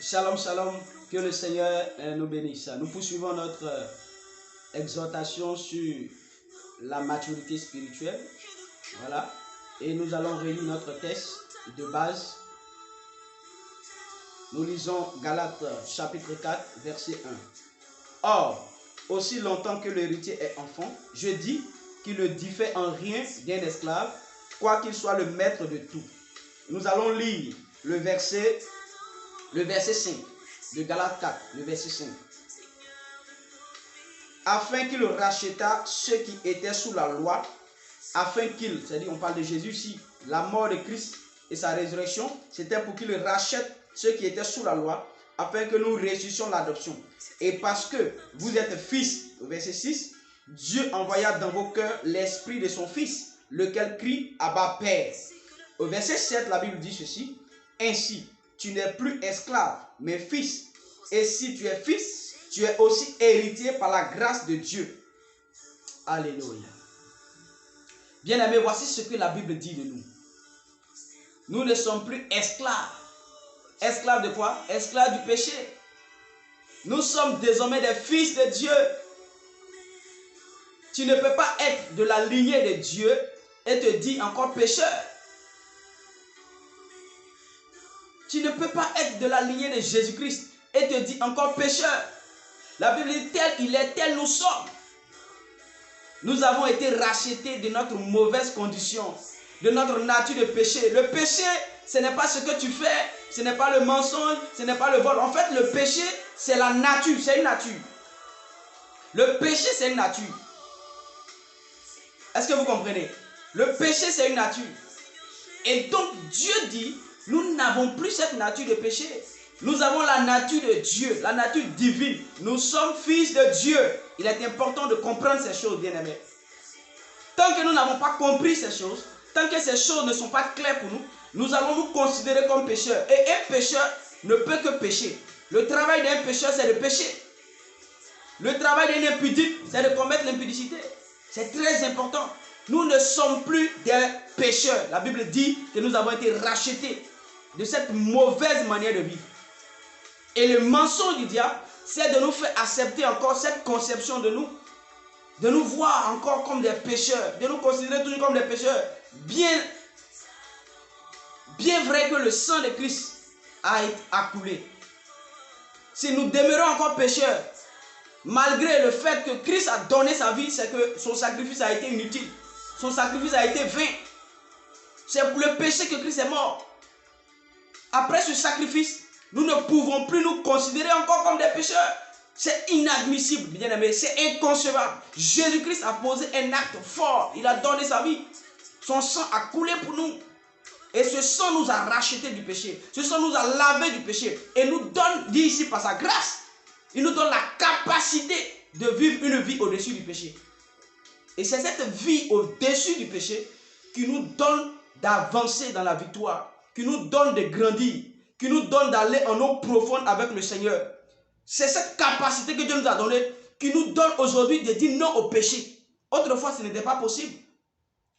Shalom, shalom, que le Seigneur nous bénisse. Nous poursuivons notre exhortation sur la maturité spirituelle. Voilà. Et nous allons relire notre texte de base. Nous lisons Galates chapitre 4, verset 1. Or, aussi longtemps que l'héritier est enfant, je dis qu'il ne diffère en rien d'un esclave, quoiqu'il soit le maître de tout. Nous allons lire le verset 5 de Galates 4, le verset 5. Afin qu'il racheta ceux qui étaient sous la loi, afin qu'il, c'est-à-dire on parle de Jésus ici, la mort de Christ et sa résurrection, c'était pour qu'il rachète ceux qui étaient sous la loi, afin que nous ressuscitions l'adoption. Et parce que vous êtes fils, au verset 6, Dieu envoya dans vos cœurs l'esprit de son fils, lequel crie Abba Père. Au verset 7, la Bible dit ceci, ainsi, tu n'es plus esclave, mais fils. Et si tu es fils, tu es aussi héritier par la grâce de Dieu. Alléluia. Bien-aimés, voici ce que la Bible dit de nous. Nous ne sommes plus esclaves. Esclaves de quoi? Esclaves du péché. Nous sommes désormais des fils de Dieu. Tu ne peux pas être de la lignée de Dieu et te dire encore pécheur. Tu ne peux pas être de la lignée de Jésus-Christ et te dire encore pécheur. La Bible dit tel il est, tel nous sommes. Nous avons été rachetés de notre mauvaise condition, de notre nature de péché. Le péché, ce n'est pas ce que tu fais, ce n'est pas le mensonge, ce n'est pas le vol. En fait, le péché, c'est la nature, c'est une nature. Le péché, c'est une nature. Est-ce que vous comprenez? Le péché, c'est une nature. Et donc, Dieu dit, nous n'avons plus cette nature de péché. Nous avons la nature de Dieu, la nature divine. Nous sommes fils de Dieu. Il est important de comprendre ces choses, bien-aimés. Tant que nous n'avons pas compris ces choses, tant que ces choses ne sont pas claires pour nous, nous allons nous considérer comme pécheurs. Et un pécheur ne peut que pécher. Le travail d'un pécheur, c'est de pécher. Le travail d'un impudique, c'est de commettre l'impudicité. C'est très important. Nous ne sommes plus des pécheurs. La Bible dit que nous avons été rachetés de cette mauvaise manière de vivre. Et le mensonge du diable, c'est de nous faire accepter encore cette conception de nous voir encore comme des pécheurs, de nous considérer toujours comme des pécheurs. Bien vrai que le sang de Christ a coulé. Si nous demeurons encore pécheurs, malgré le fait que Christ a donné sa vie, c'est que son sacrifice a été inutile. Son sacrifice a été vain. C'est pour le péché que Christ est mort. Après ce sacrifice, nous ne pouvons plus nous considérer encore comme des pécheurs. C'est inadmissible, bien aimé. C'est inconcevable. Jésus-Christ a posé un acte fort. Il a donné sa vie. Son sang a coulé pour nous. Et ce sang nous a rachetés du péché. Ce sang nous a lavés du péché. Et nous donne, dit ici par sa grâce, il nous donne la capacité de vivre une vie au-dessus du péché. Et c'est cette vie au-dessus du péché qui nous donne d'avancer dans la victoire, qui nous donne de grandir, qui nous donne d'aller en eau profonde avec le Seigneur. C'est cette capacité que Dieu nous a donnée qui nous donne aujourd'hui de dire non au péché. Autrefois, ce n'était pas possible.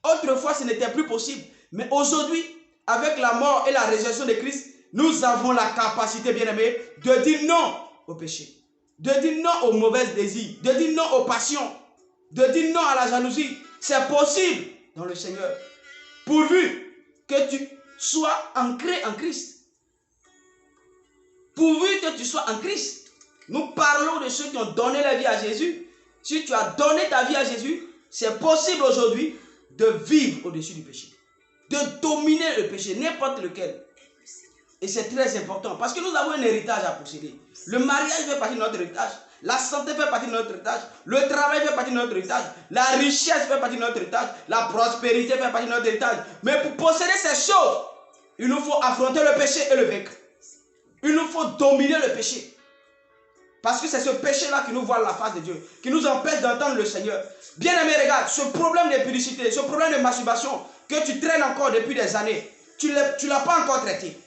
Autrefois, ce n'était plus possible. Mais aujourd'hui, avec la mort et la résurrection de Christ, nous avons la capacité, bien-aimés, de dire non au péché. De dire non aux mauvais désirs. De dire non aux passions. De dire non à la jalousie. C'est possible dans le Seigneur. Pourvu que tu sois ancré en Christ. Pourvu que tu sois en Christ. Nous parlons de ceux qui ont donné la vie à Jésus. Si tu as donné ta vie à Jésus, c'est possible aujourd'hui de vivre au-dessus du péché. De dominer le péché, n'importe lequel. Et c'est très important parce que nous avons un héritage à posséder. Le mariage fait partie de notre héritage. La santé fait partie de notre héritage. Le travail fait partie de notre héritage. La richesse fait partie de notre héritage. La prospérité fait partie de notre héritage. Mais pour posséder ces choses, il nous faut affronter le péché et le vaincre. Il nous faut dominer le péché. Parce que c'est ce péché-là qui nous voile la face de Dieu, qui nous empêche d'entendre le Seigneur. Bien-aimé, regarde, ce problème de publicité, ce problème de masturbation que tu traînes encore depuis des années, tu ne l'as pas encore traité.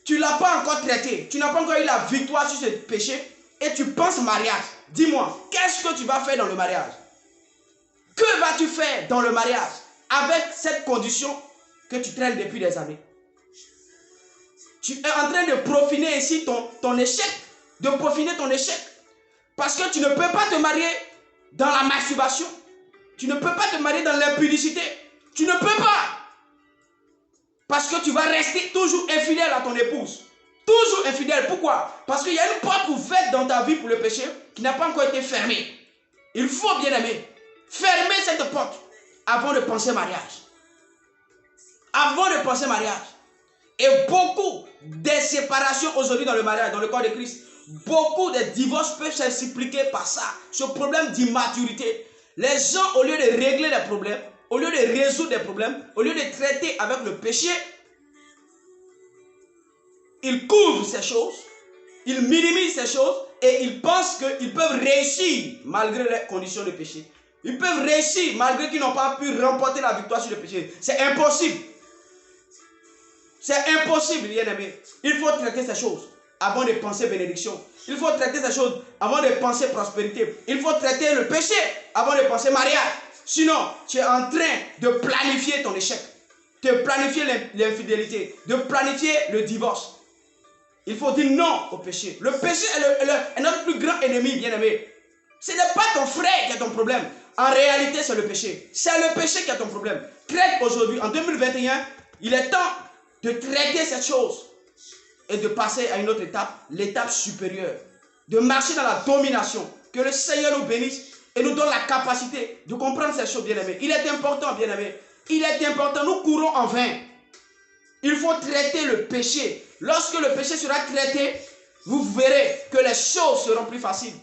Tu ne l'as pas encore traité. Tu n'as pas encore eu la victoire sur ce péché et tu penses mariage. Dis-moi, qu'est-ce que tu vas faire dans le mariage? Que vas-tu faire dans le mariage avec cette condition que tu traînes depuis des années? Tu es en train de profiner ici ton échec. De profiner ton échec. Parce que tu ne peux pas te marier dans la masturbation. Tu ne peux pas te marier dans l'impudicité. Tu ne peux pas. Parce que tu vas rester toujours infidèle à ton épouse. Toujours infidèle. Pourquoi? Parce qu'il y a une porte ouverte dans ta vie pour le péché qui n'a pas encore été fermée. Il faut, bien aimé, fermer cette porte avant de penser mariage. Avant de penser mariage. Et beaucoup de séparations aujourd'hui dans le mariage, dans le corps de Christ, beaucoup de divorces peuvent s'expliquer par ça. Ce problème d'immaturité. Les gens, au lieu de régler les problèmes, au lieu de résoudre des problèmes, au lieu de traiter avec le péché, ils couvrent ces choses, ils minimisent ces choses et ils pensent qu'ils peuvent réussir malgré les conditions de péché. Ils peuvent réussir malgré qu'ils n'ont pas pu remporter la victoire sur le péché. C'est impossible. C'est impossible, bien aimé. Il faut traiter ces choses avant de penser bénédiction. Il faut traiter ces choses avant de penser prospérité. Il faut traiter le péché avant de penser mariage. Sinon, tu es en train de planifier ton échec, de planifier l'infidélité, de planifier le divorce. Il faut dire non au péché. Le péché est notre plus grand ennemi, bien-aimé. Ce n'est pas ton frère qui a ton problème. En réalité, c'est le péché. C'est le péché qui a ton problème. Traite aujourd'hui, en 2021, il est temps de traiter cette chose et de passer à une autre étape, l'étape supérieure. De marcher dans la domination. Que le Seigneur nous bénisse et nous donne la capacité de comprendre ces choses, bien-aimés. Il est important, bien-aimés. Il est important. Nous courons en vain. Il faut traiter le péché. Lorsque le péché sera traité, vous verrez que les choses seront plus faciles.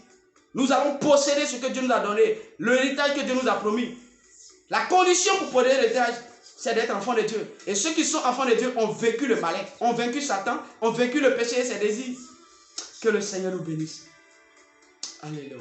Nous allons posséder ce que Dieu nous a donné, l'héritage que Dieu nous a promis. La condition pour posséder l'héritage, c'est d'être enfant de Dieu. Et ceux qui sont enfants de Dieu ont vécu le malin, ont vaincu Satan, ont vaincu le péché et ses désirs. Que le Seigneur nous bénisse. Alléluia.